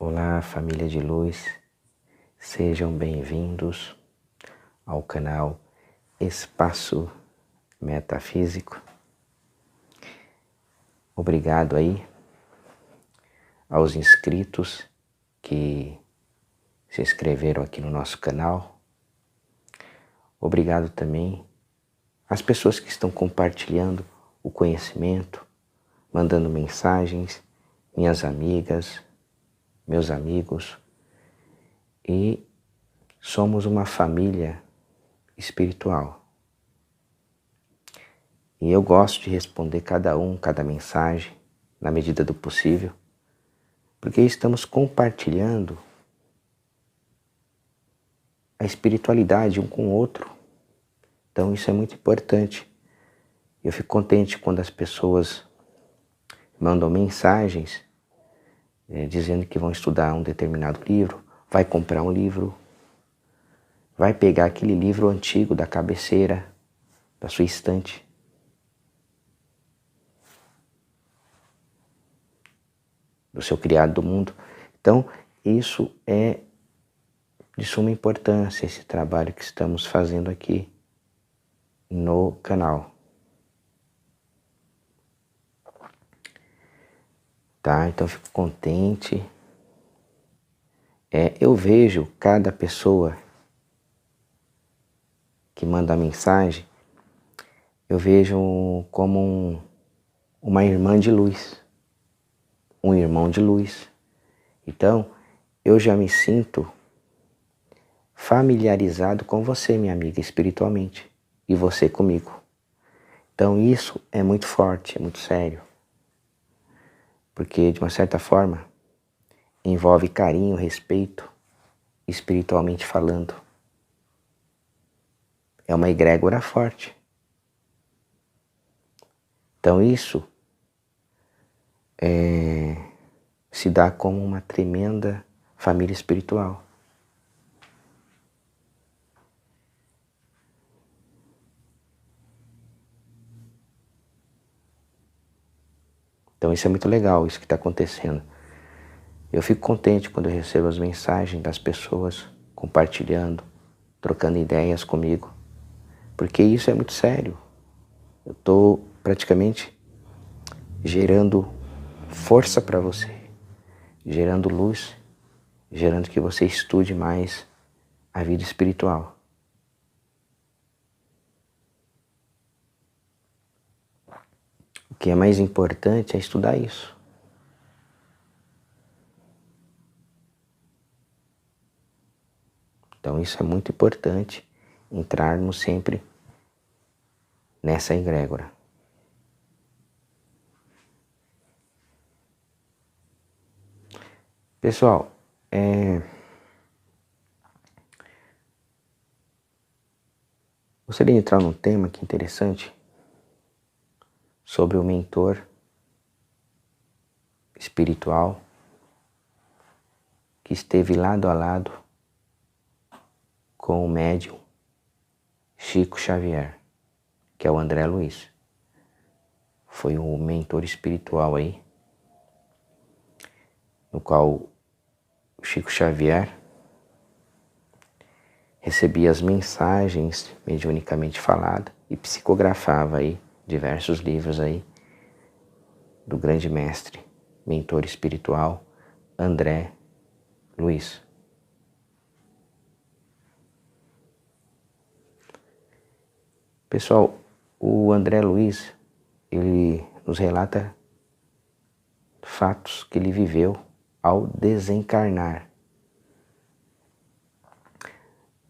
Olá, família de luz, sejam bem-vindos ao canal Espaço Metafísico. Obrigado aí aos inscritos que se inscreveram aqui no nosso canal. Obrigado também às pessoas que estão compartilhando o conhecimento, mandando mensagens, minhas amigas, meus amigos. E somos uma família espiritual. E eu gosto de responder cada mensagem, na medida do possível, porque estamos compartilhando a espiritualidade um com o outro. Então isso é muito importante. Eu fico contente quando as pessoas mandam mensagens dizendo que vão estudar um determinado livro, vai comprar um livro, vai pegar aquele livro antigo da cabeceira, da sua estante, do seu criado do mundo. Então, isso é de suma importância, esse trabalho que estamos fazendo aqui no canal. Tá? Então, eu fico contente. Eu vejo cada pessoa que manda mensagem, eu vejo como uma irmã de luz, um irmão de luz. Então, eu já me sinto familiarizado com você, minha amiga, espiritualmente, e você comigo. Então isso é muito forte, é muito sério, porque de uma certa forma envolve carinho, respeito, espiritualmente falando. É uma egrégora forte. Então isso se dá como uma tremenda família espiritual. Então isso é muito legal, isso que está acontecendo. Eu fico contente quando eu recebo as mensagens das pessoas compartilhando, trocando ideias comigo, porque isso é muito sério. Eu estou praticamente gerando força para você, gerando luz, gerando que você estude mais a vida espiritual. O que é mais importante é estudar isso. Então isso é muito importante, entrarmos sempre nessa egrégora. Pessoal, gostaria de entrar num tema que é interessante, sobre o mentor espiritual que esteve lado a lado com o médium Chico Xavier, que é o André Luiz. Foi um mentor espiritual aí, no qual o Chico Xavier recebia as mensagens mediunicamente faladas e psicografava aí diversos livros aí do grande mestre, mentor espiritual André Luiz. Pessoal, o André Luiz, ele nos relata fatos que ele viveu ao desencarnar.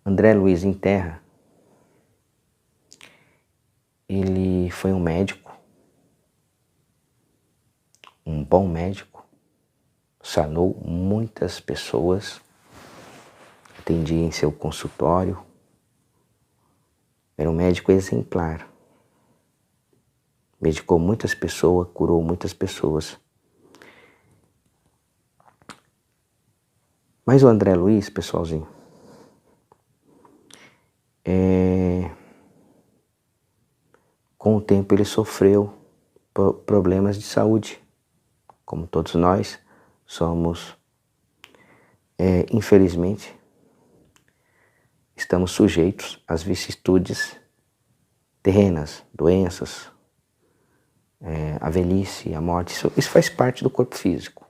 André Luiz em Terra, ele foi um médico, um bom médico, sanou muitas pessoas, atendia em seu consultório, era um médico exemplar, medicou muitas pessoas, curou muitas pessoas. Mas o André Luiz, pessoalzinho, com o tempo ele sofreu problemas de saúde. Como todos nós, somos infelizmente, estamos sujeitos às vicissitudes terrenas, doenças, a velhice, a morte. Isso faz parte do corpo físico.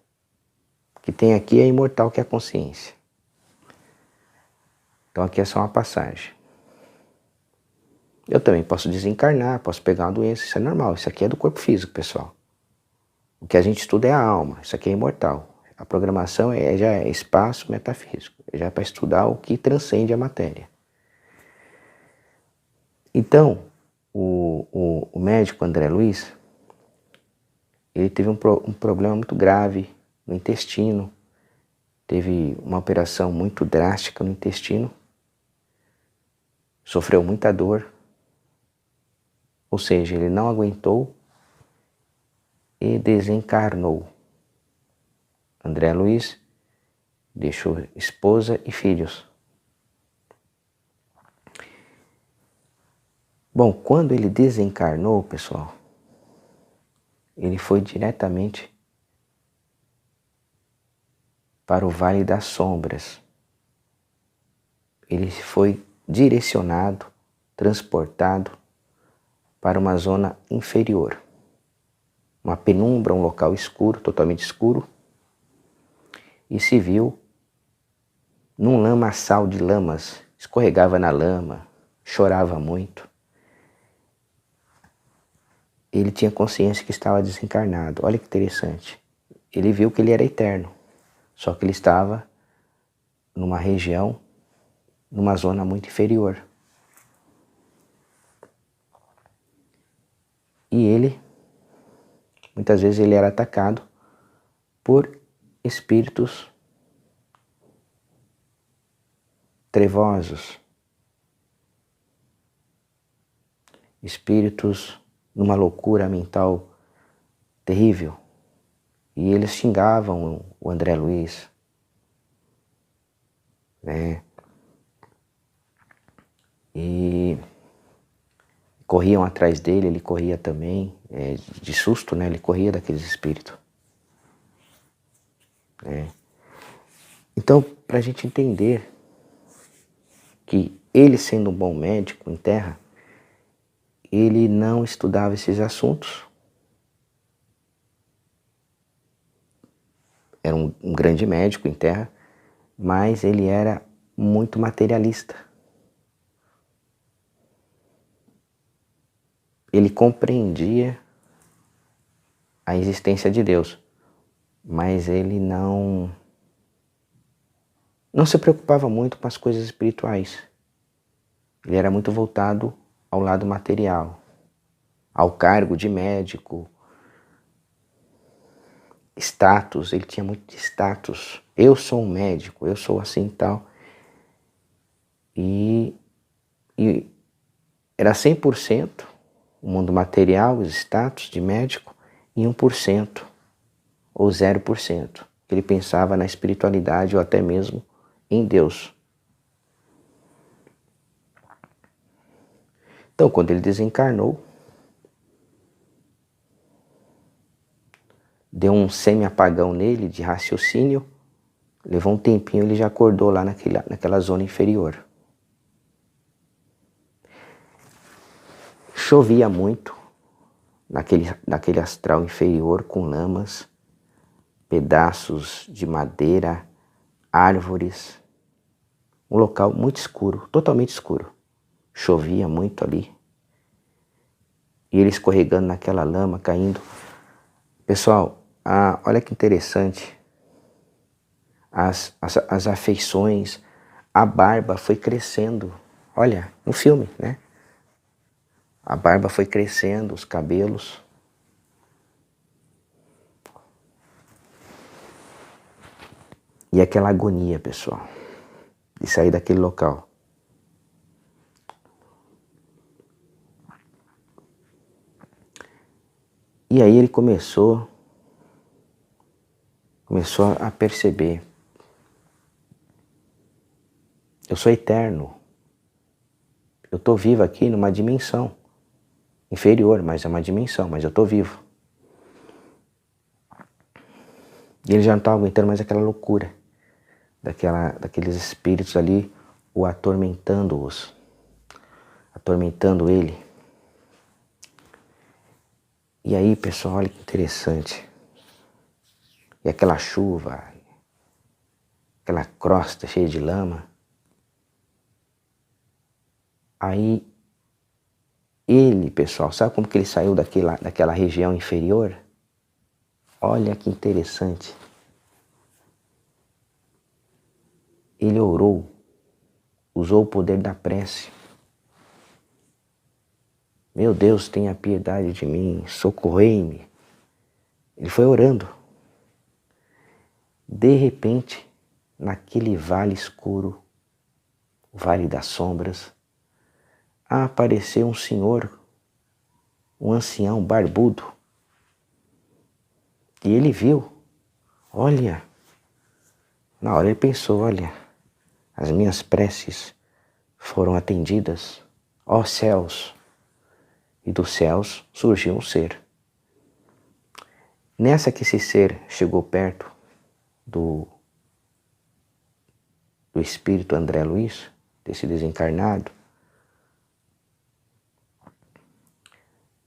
O que tem aqui é imortal, que é a consciência. Então aqui é só uma passagem. Eu também posso desencarnar, posso pegar uma doença, isso é normal. Isso aqui é do corpo físico, pessoal. O que a gente estuda é a alma, isso aqui é imortal. A programação já é espaço metafísico, já é para estudar o que transcende a matéria. Então, o médico André Luiz, ele teve um problema muito grave no intestino, teve uma operação muito drástica no intestino, sofreu muita dor, ou seja, ele não aguentou e desencarnou. André Luiz deixou esposa e filhos. Bom, quando ele desencarnou, pessoal, ele foi diretamente para o Vale das Sombras. Ele foi direcionado, transportado para uma zona inferior. Uma penumbra, um local escuro, totalmente escuro, e se viu num lamaçal de lamas, escorregava na lama, chorava muito. Ele tinha consciência que estava desencarnado. Olha que interessante. Ele viu que ele era eterno, só que ele estava numa região, numa zona muito inferior. E ele, muitas vezes ele era atacado por espíritos trevosos, espíritos numa loucura mental terrível. E eles xingavam o André Luiz, né? E corriam atrás dele, ele corria também, de susto, né? Ele corria daqueles espíritos. Então, para a gente entender que ele, sendo um bom médico em terra, ele não estudava esses assuntos. Era um grande médico em terra, mas ele era muito materialista. Ele compreendia a existência de Deus, mas ele não se preocupava muito com as coisas espirituais. Ele era muito voltado ao lado material, ao cargo de médico, status. Ele tinha muito status. Eu sou um médico, eu sou assim e tal. E era 100% o mundo material, os status de médico, e 1% ou 0%. Ele pensava na espiritualidade ou até mesmo em Deus. Então, quando ele desencarnou, deu um semi-apagão nele de raciocínio, levou um tempinho, ele já acordou lá naquela zona inferior. Chovia muito naquele astral inferior, com lamas, pedaços de madeira, árvores, um local muito escuro, totalmente escuro. Chovia muito ali. E ele escorregando naquela lama, caindo. Pessoal, olha que interessante. As afeições, a barba foi crescendo. Olha, no filme, né? A barba foi crescendo, os cabelos. E aquela agonia, pessoal, de sair daquele local. E aí ele começou a perceber: eu sou eterno. Eu estou vivo aqui numa dimensão inferior, mas é uma dimensão, mas eu estou vivo. E ele já não estava aguentando mais aquela loucura. daqueles espíritos ali o atormentando-os, atormentando ele. E aí, pessoal, olha que interessante. E aquela chuva, aquela crosta cheia de lama. Aí, ele, pessoal, sabe como que ele saiu daquela região inferior? Olha que interessante. Ele orou, usou o poder da prece. Meu Deus, tenha piedade de mim, socorrei-me. Ele foi orando. De repente, naquele vale escuro, o vale das sombras, apareceu um senhor, um ancião barbudo. E ele viu, olha, na hora ele pensou, olha, as minhas preces foram atendidas, ó céus. E dos céus surgiu um ser. Nessa que esse ser chegou perto do espírito André Luiz, desse desencarnado,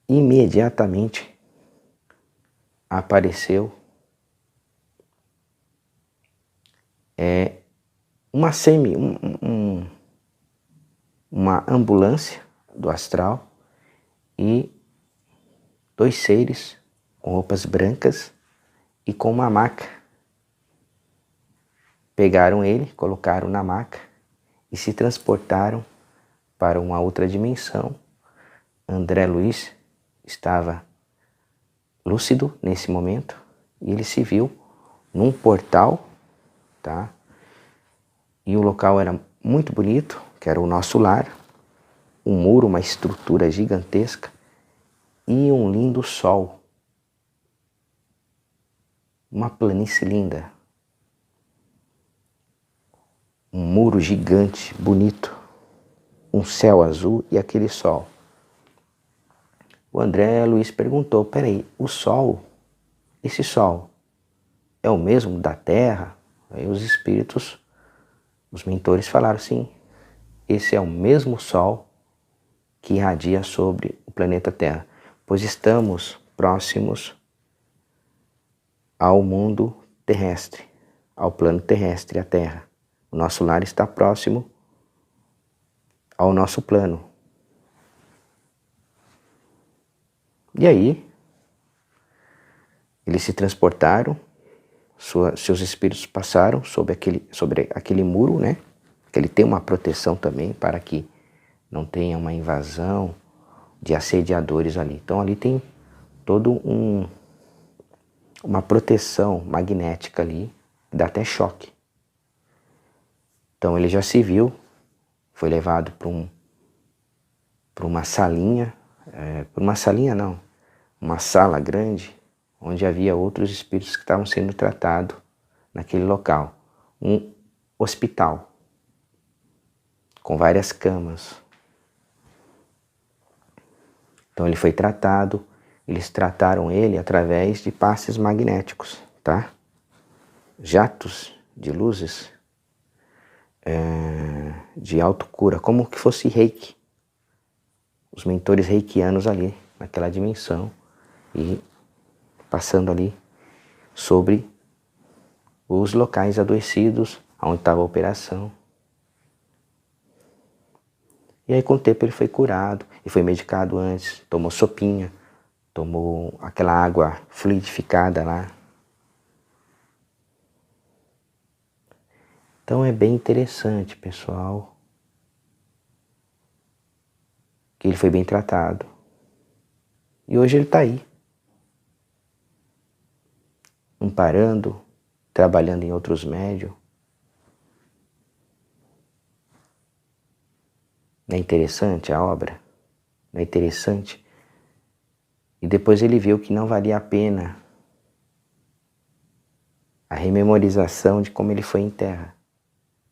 imediatamente apareceu uma ambulância do astral e dois seres com roupas brancas e com uma maca. Pegaram ele, colocaram na maca e se transportaram para uma outra dimensão. André Luiz estava lúcido nesse momento e ele se viu num portal, tá? E o local era muito bonito, que era o nosso lar, um muro, uma estrutura gigantesca e um lindo sol, uma planície linda, um muro gigante, bonito, um céu azul e aquele sol. O André Luiz perguntou, peraí, o sol, esse sol é o mesmo da Terra? Aí os espíritos, os mentores falaram, sim, esse é o mesmo sol que irradia sobre o planeta Terra, pois estamos próximos ao mundo terrestre, ao plano terrestre, a Terra. O nosso lar está próximo ao nosso plano. E aí, eles se transportaram, seus espíritos passaram sobre aquele muro, né? Que ele tem uma proteção também para que não tenha uma invasão de assediadores ali. Então ali tem todo uma proteção magnética ali, dá até choque. Então ele já se viu, foi levado para uma salinha, uma sala grande, onde havia outros espíritos que estavam sendo tratados naquele local. Um hospital, com várias camas. Então ele foi tratado, eles trataram ele através de passes magnéticos, tá? Jatos de luzes de autocura, como que fosse reiki. Os mentores reikianos ali, naquela dimensão, e passando ali sobre os locais adoecidos, onde estava a operação. E aí com o tempo ele foi curado, e foi medicado antes, tomou sopinha, tomou aquela água fluidificada lá. Então é bem interessante, pessoal, que ele foi bem tratado. E hoje ele está aí, amparando, trabalhando em outros médios. Não é interessante a obra? Não é interessante? E depois ele viu que não valia a pena a rememorização de como ele foi em terra.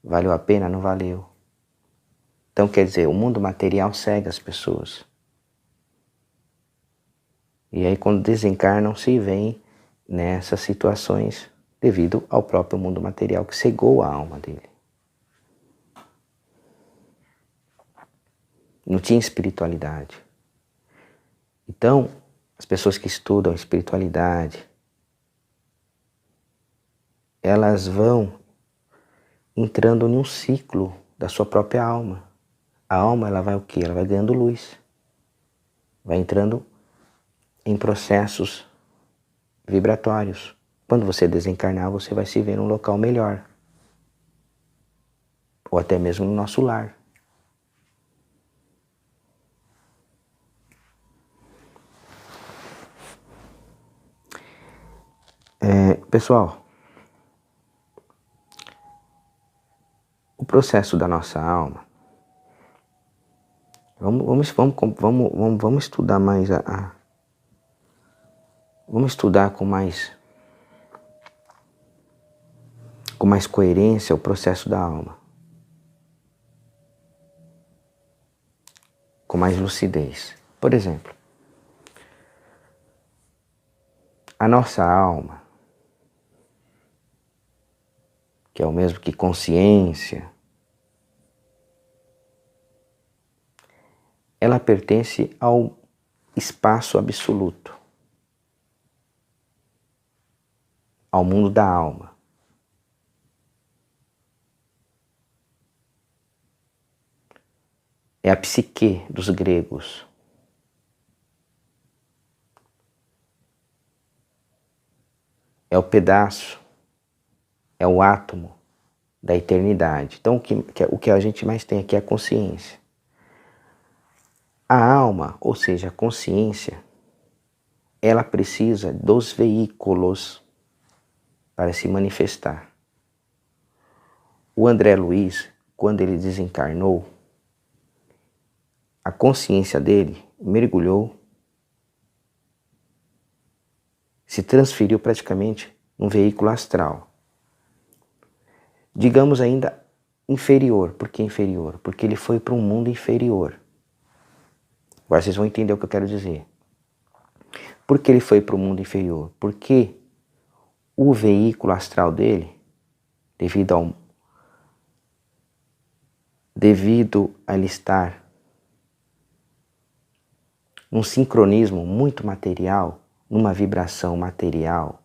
Valeu a pena? Não valeu. Então quer dizer, o mundo material cega as pessoas. E aí quando desencarnam se veem nessas situações devido ao próprio mundo material que cegou a alma dele. Não tinha espiritualidade. Então, as pessoas que estudam espiritualidade, elas vão entrando em um ciclo da sua própria alma. A alma, ela vai o quê? Ela vai ganhando luz. Vai entrando em processos vibratórios. Quando você desencarnar, você vai se ver num local melhor. Ou até mesmo no nosso lar. Pessoal, o processo da nossa alma, vamos estudar mais vamos estudar com mais coerência o processo da alma, com mais lucidez. Por exemplo, a nossa alma, que é o mesmo que consciência, ela pertence ao espaço absoluto, ao mundo da alma. É a psique dos gregos. É o pedaço, é o átomo da eternidade. Então, o que a gente mais tem aqui é a consciência. A alma, ou seja, a consciência, ela precisa dos veículos para se manifestar. O André Luiz, quando ele desencarnou, a consciência dele mergulhou, se transferiu praticamente num veículo astral. Digamos ainda inferior. Por que inferior? Porque ele foi para um mundo inferior. Agora vocês vão entender o que eu quero dizer. Por que ele foi para o mundo inferior? Porque o veículo astral dele, devido a ele estar num sincronismo muito material, numa vibração material,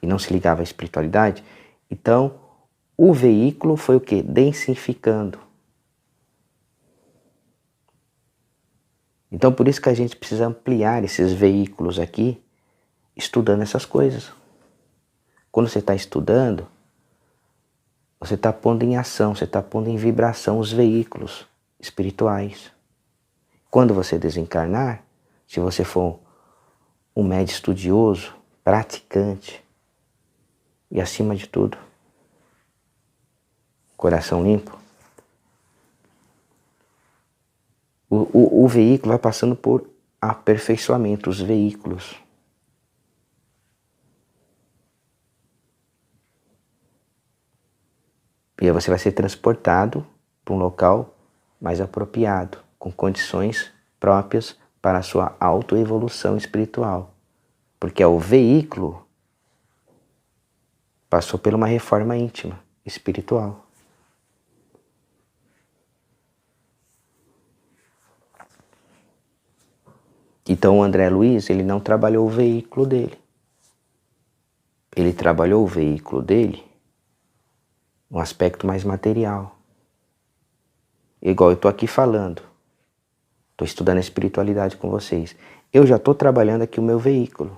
e não se ligava à espiritualidade, então o veículo foi o quê? Densificando. Então por isso que a gente precisa ampliar esses veículos aqui, estudando essas coisas. Quando você está estudando, você está pondo em ação, você está pondo em vibração os veículos espirituais. Quando você desencarnar, se você for um médium estudioso, praticante e, acima de tudo, coração limpo, o veículo vai passando por aperfeiçoamento, os veículos. E aí você vai ser transportado para um local mais apropriado, com condições próprias para a sua autoevolução espiritual. Porque é o veículo passou por uma reforma íntima, espiritual. Então o André Luiz, ele não trabalhou o veículo dele. Ele trabalhou o veículo dele um aspecto mais material. Igual eu estou aqui falando, estou estudando a espiritualidade com vocês. Eu já estou trabalhando aqui o meu veículo.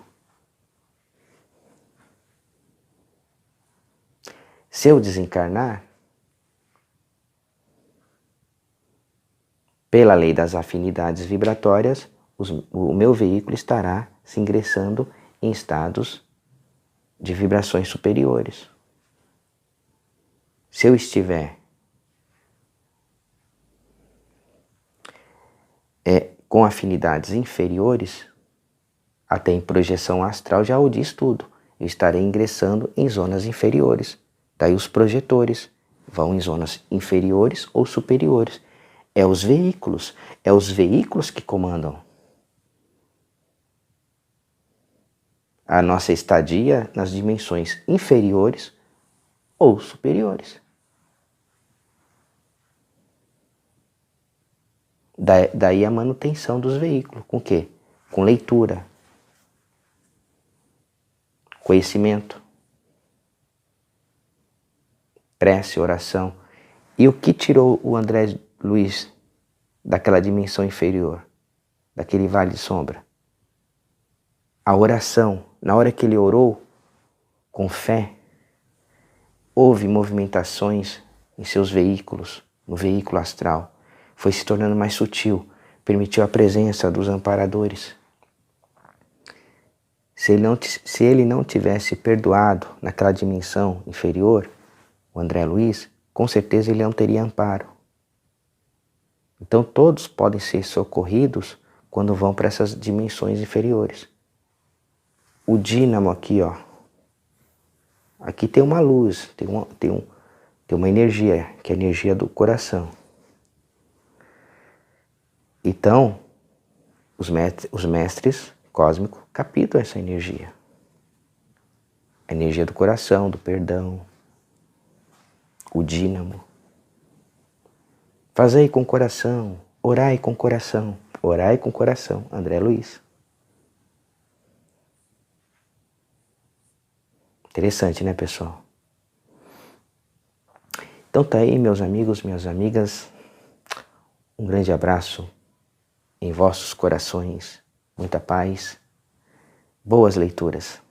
Se eu desencarnar, pela lei das afinidades vibratórias, o meu veículo estará se ingressando em estados de vibrações superiores. Se eu estiver com afinidades inferiores, até em projeção astral já o diz tudo, eu estarei ingressando em zonas inferiores. Daí os projetores vão em zonas inferiores ou superiores. É os veículos que comandam a nossa estadia nas dimensões inferiores ou superiores. Daí a manutenção dos veículos. Com o quê? Com leitura, conhecimento, prece, oração. E o que tirou o André Luiz daquela dimensão inferior, daquele vale de sombra? A oração. Na hora que ele orou, com fé, houve movimentações em seus veículos, no veículo astral. Foi se tornando mais sutil, permitiu a presença dos amparadores. Se ele não tivesse perdoado naquela dimensão inferior, o André Luiz, com certeza ele não teria amparo. Então todos podem ser socorridos quando vão para essas dimensões inferiores. O dínamo aqui, ó. Aqui tem uma luz, tem uma energia, que é a energia do coração. Então, os mestres cósmicos captam essa energia. A energia do coração, do perdão, o dínamo. Fazei com o coração, orai com o coração, orai com o coração. André Luiz. Interessante, né, pessoal? Então tá aí, meus amigos, minhas amigas. Um grande abraço em vossos corações. Muita paz. Boas leituras.